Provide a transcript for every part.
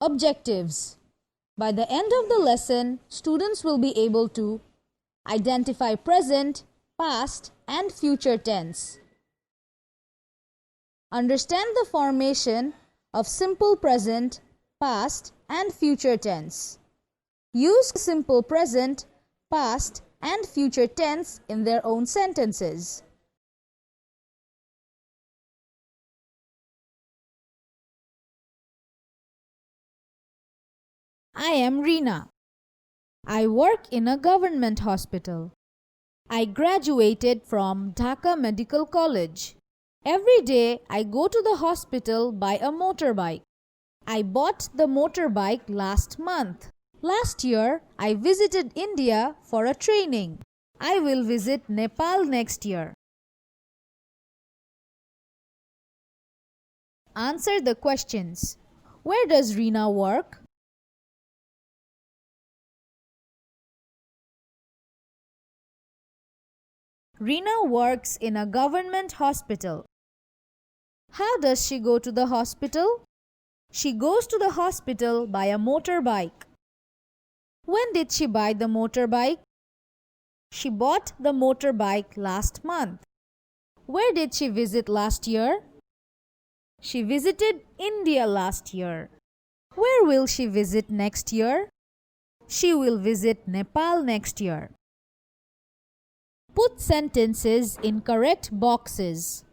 Objectives. By the end of the lesson, students will be able to identify present, past, and future tense. Understand the formation of simple present, past, and future tense. Use simple present, past, and future tense in their own sentences. I am Reena. I work in a government hospital. I graduated from Dhaka Medical College. Every day I go to the hospital by a motorbike. I bought the motorbike last month. Last year I visited India for a training. I will visit Nepal next year. Answer the questions. Where does Reena work? Reena works in a government hospital. How does she go to the hospital? She goes to the hospital by a motorbike. When did she buy the motorbike? She bought the motorbike last month. Where did she visit last year? She visited India last year. Where will she visit next year? She will visit Nepal next year. Put sentences in correct boxes.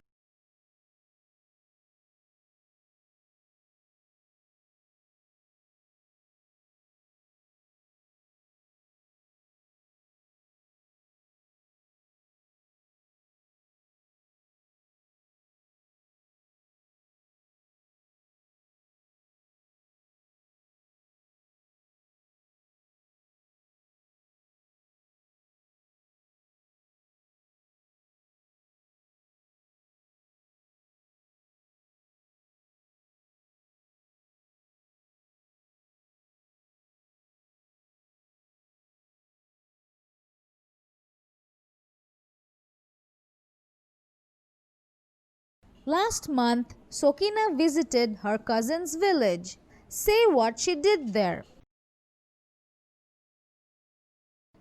Last month, Sakina visited her cousin's village. Say what she did there.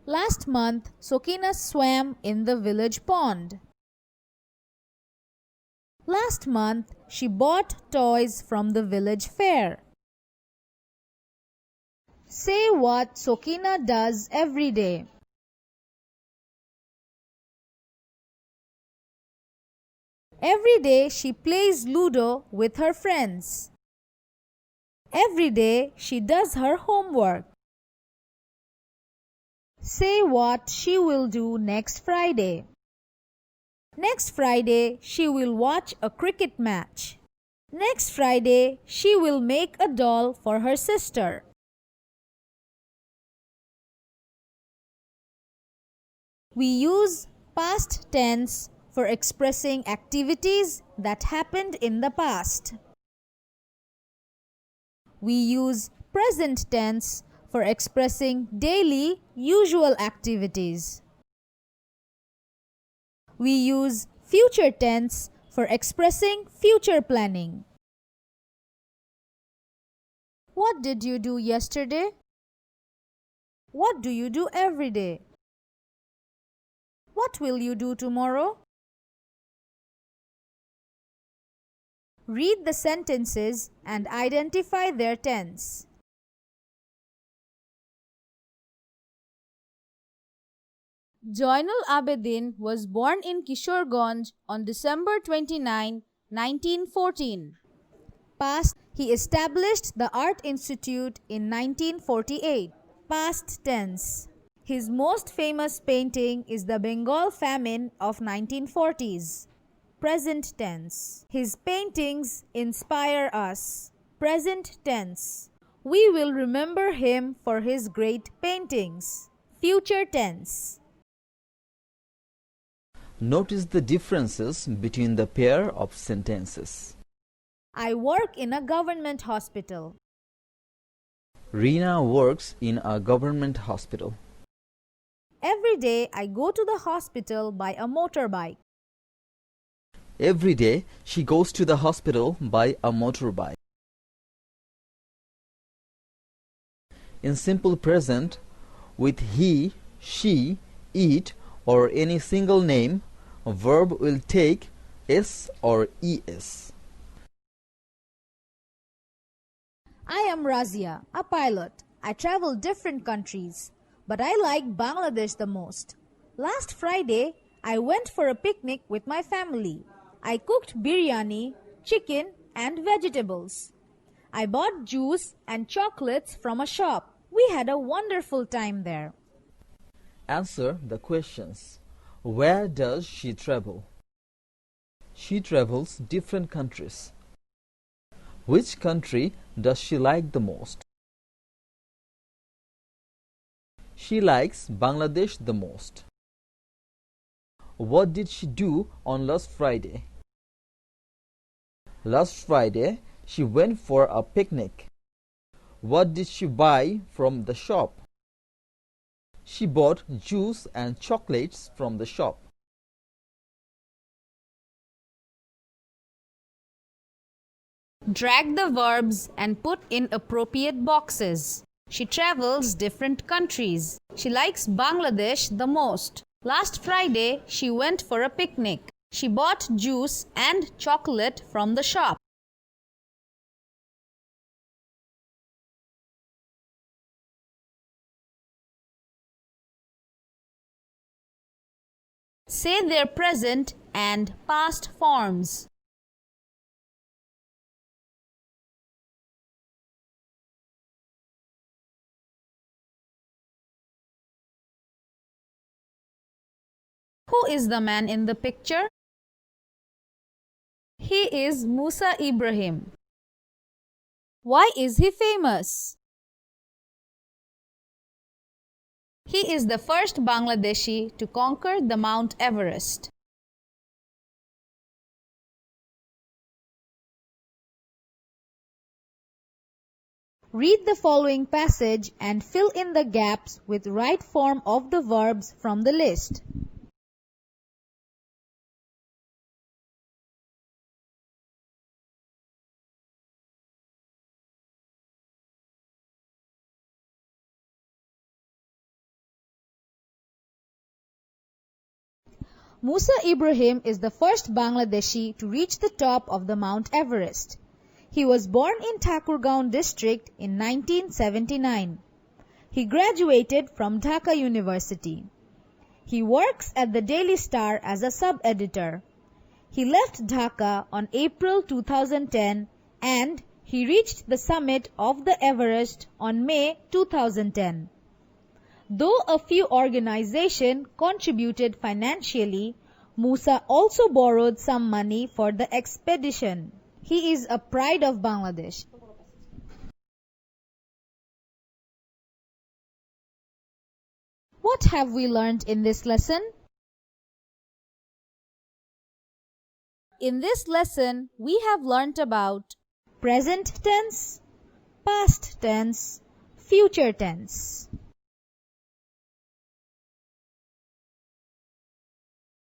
Last month, Sakina swam in the village pond. Last month, she bought toys from the village fair. Say what Sakina does every day. Every day she plays Ludo with her friends. Every day she does her homework. Say what she will do next Friday. Next Friday she will watch a cricket match. Next Friday she will make a doll for her sister. We use past tense for expressing activities that happened in the past. We use present tense for expressing daily, usual activities. We use future tense for expressing future planning. What did you do yesterday? What do you do every day? What will you do tomorrow? Read the sentences and identify their tense. Joinul Abedin was born in Kishoreganj on December 29, 1914. Past, he established the Art Institute in 1948. Past tense. His most famous painting is the Bengal famine of 1940s. Present tense. His paintings inspire us. Present tense. We will remember him for his great paintings. Future tense. Notice the differences between the pair of sentences. I work in a government hospital. Reena works in a government hospital. Every day I go to the hospital by a motorbike. Every day she goes to the hospital by a motorbike. In simple present, with he, she, it, or any single name, a verb will take s or es. I am Razia, a pilot. I travel different countries, but I like Bangladesh the most. Last Friday, I went for a picnic with my family. I cooked biryani, chicken, and vegetables. I bought juice and chocolates from a shop. We had a wonderful time there. Answer the questions. Where does she travel? She travels different countries. Which country does she like the most? She likes Bangladesh the most. What did she do on last Friday? Last Friday, she went for a picnic. What did she buy from the shop? She bought juice and chocolates from the shop. Drag the verbs and put in appropriate boxes. She travels different countries. She likes Bangladesh the most. Last Friday, she went for a picnic. She bought juice and chocolate from the shop. Say their present and past forms. Who is the man in the picture? He is Musa Ibrahim. Why is he famous? He is the first Bangladeshi to conquer the Mount Everest. Read the following passage and fill in the gaps with right form of the verbs from the list. Musa Ibrahim is the first Bangladeshi to reach the top of the Mount Everest. He was born in Thakurgaon district in 1979. He graduated from Dhaka University. He works at the Daily Star as a sub-editor. He left Dhaka on April 2010 and he reached the summit of the Everest on May 2010. Though a few organizations contributed financially, Musa also borrowed some money for the expedition. He is a pride of Bangladesh. What have we learned in this lesson? In this lesson, we have learnt about present tense, past tense, future tense.